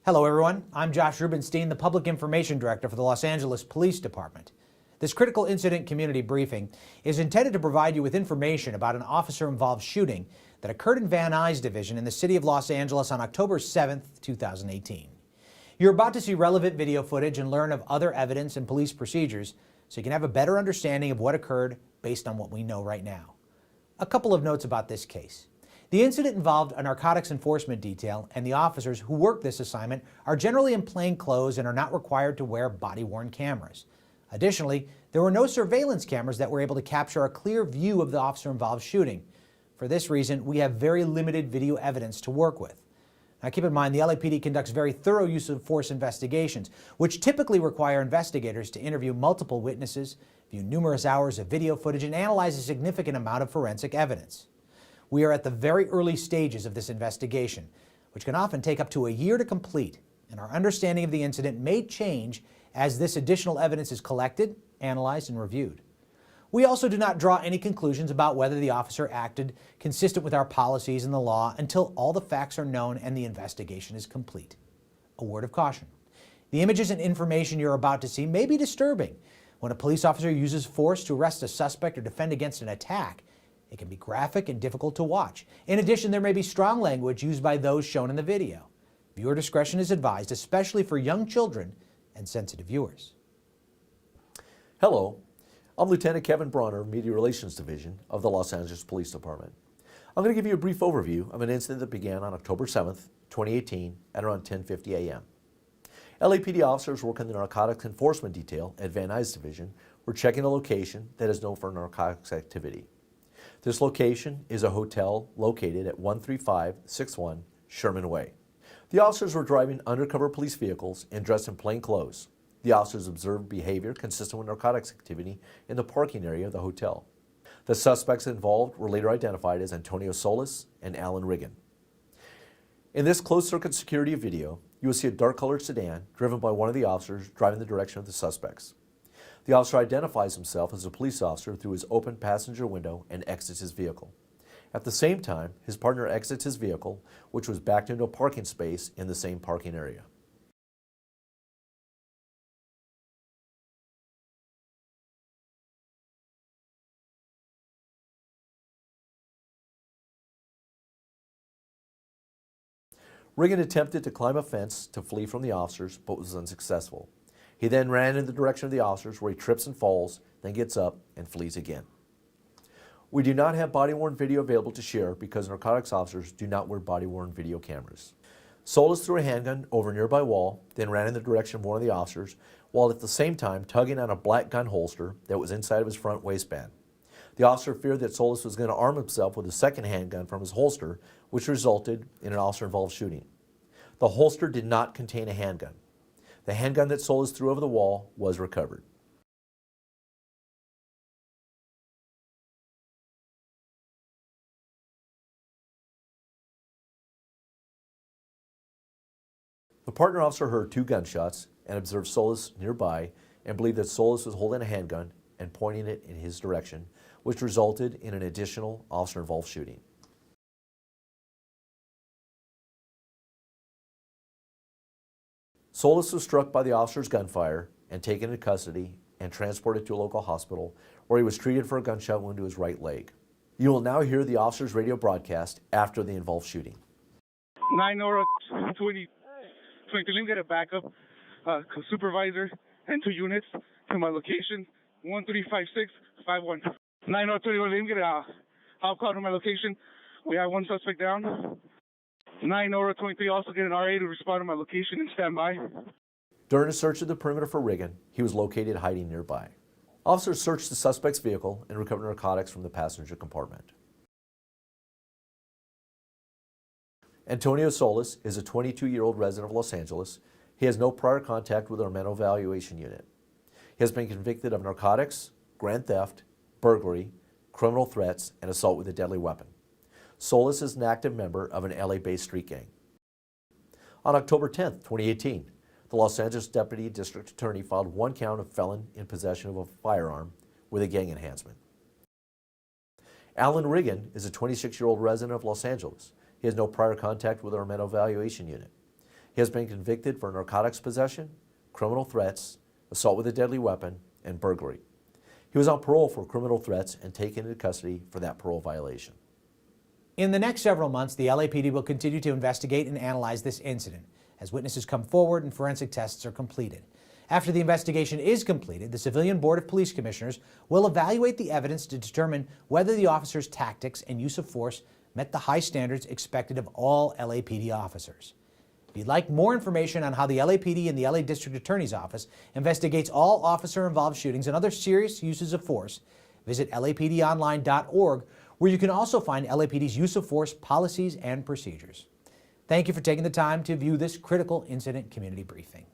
Hello everyone, I'm Josh Rubenstein, the Public Information Director for the Los Angeles Police Department. This critical incident community briefing is intended to provide you with information about an officer-involved shooting that occurred in Van Nuys Division in the city of Los Angeles on October 7, 2018. You're about to see relevant video footage and learn of other evidence and police procedures so you can have a better understanding of what occurred based on what we know right now. A couple of notes about this case. The incident involved a narcotics enforcement detail, and the officers who work this assignment are generally in plain clothes and are not required to wear body-worn cameras. Additionally, there were no surveillance cameras that were able to capture a clear view of the officer-involved shooting. For this reason, we have very limited video evidence to work with. Now keep in mind, the LAPD conducts very thorough use of force investigations, which typically require investigators to interview multiple witnesses, view numerous hours of video footage, and analyze a significant amount of forensic evidence. We are at the very early stages of this investigation, which can often take up to a year to complete, and our understanding of the incident may change as this additional evidence is collected, analyzed, and reviewed. We also do not draw any conclusions about whether the officer acted consistent with our policies and the law until all the facts are known and the investigation is complete. A word of caution. The images and information you're about to see may be disturbing. When a police officer uses force to arrest a suspect or defend against an attack, it can be graphic and difficult to watch. In addition, there may be strong language used by those shown in the video. Viewer discretion is advised, especially for young children and sensitive viewers. Hello, I'm Lieutenant Kevin Bronner, Media Relations Division of the Los Angeles Police Department. I'm going to give you a brief overview of an incident that began on October 7th, 2018 at around 10:50 a.m. LAPD officers working the narcotics enforcement detail at Van Nuys Division were checking a location that is known for narcotics activity. This location is a hotel located at 13561 Sherman Way. The officers were driving undercover police vehicles and dressed in plain clothes. The officers observed behavior consistent with narcotics activity in the parking area of the hotel. The suspects involved were later identified as Antonio Solis and Allen Riggen. In this closed-circuit security video, you will see a dark-colored sedan driven by one of the officers driving the direction of the suspects. The officer identifies himself as a police officer through his open passenger window and exits his vehicle. At the same time, his partner exits his vehicle, which was backed into a parking space in the same parking area. Riggen attempted to climb a fence to flee from the officers, but was unsuccessful. He then ran in the direction of the officers, where he trips and falls, then gets up and flees again. We do not have body-worn video available to share because narcotics officers do not wear body-worn video cameras. Solis threw a handgun over a nearby wall, then ran in the direction of one of the officers, while at the same time tugging on a black gun holster that was inside of his front waistband. The officer feared that Solis was going to arm himself with a second handgun from his holster, which resulted in an officer-involved shooting. The holster did not contain a handgun. The handgun that Solis threw over the wall was recovered. The partner officer heard two gunshots and observed Solis nearby and believed that Solis was holding a handgun and pointing it in his direction, which resulted in an additional officer-involved shooting. Solis was struck by the officer's gunfire and taken into custody and transported to a local hospital where he was treated for a gunshot wound to his right leg. You will now hear the officer's radio broadcast after the involved shooting. 9-20, let me get a backup supervisor and 2 units to my location, 135651. 9-20, let me get a hop call to my location. We have 1 suspect down. 9-23, also get an RA to respond to my location and stand by. During a search of the perimeter for Riggen, he was located hiding nearby. Officers searched the suspect's vehicle and recovered narcotics from the passenger compartment. Antonio Solis is a 22-year-old resident of Los Angeles. He has no prior contact with our mental evaluation unit. He has been convicted of narcotics, grand theft, burglary, criminal threats, and assault with a deadly weapon. Solis is an active member of an LA-based street gang. On October 10, 2018, the Los Angeles Deputy District Attorney filed 1 count of felon in possession of a firearm with a gang enhancement. Allen Riggen is a 26-year-old resident of Los Angeles. He has no prior contact with our mental evaluation unit. He He has been convicted for narcotics possession, criminal threats, assault with a deadly weapon, and burglary. He was on parole for criminal threats and taken into custody for that parole violation. In the next several months, the LAPD will continue to investigate and analyze this incident as witnesses come forward and forensic tests are completed. After the investigation is completed, the Civilian Board of Police Commissioners will evaluate the evidence to determine whether the officer's tactics and use of force met the high standards expected of all LAPD officers. If you'd like more information on how the LAPD and the LA District Attorney's Office investigates all officer-involved shootings and other serious uses of force, visit lapdonline.org, where you can also find LAPD's use of force policies and procedures. Thank you for taking the time to view this critical incident community briefing.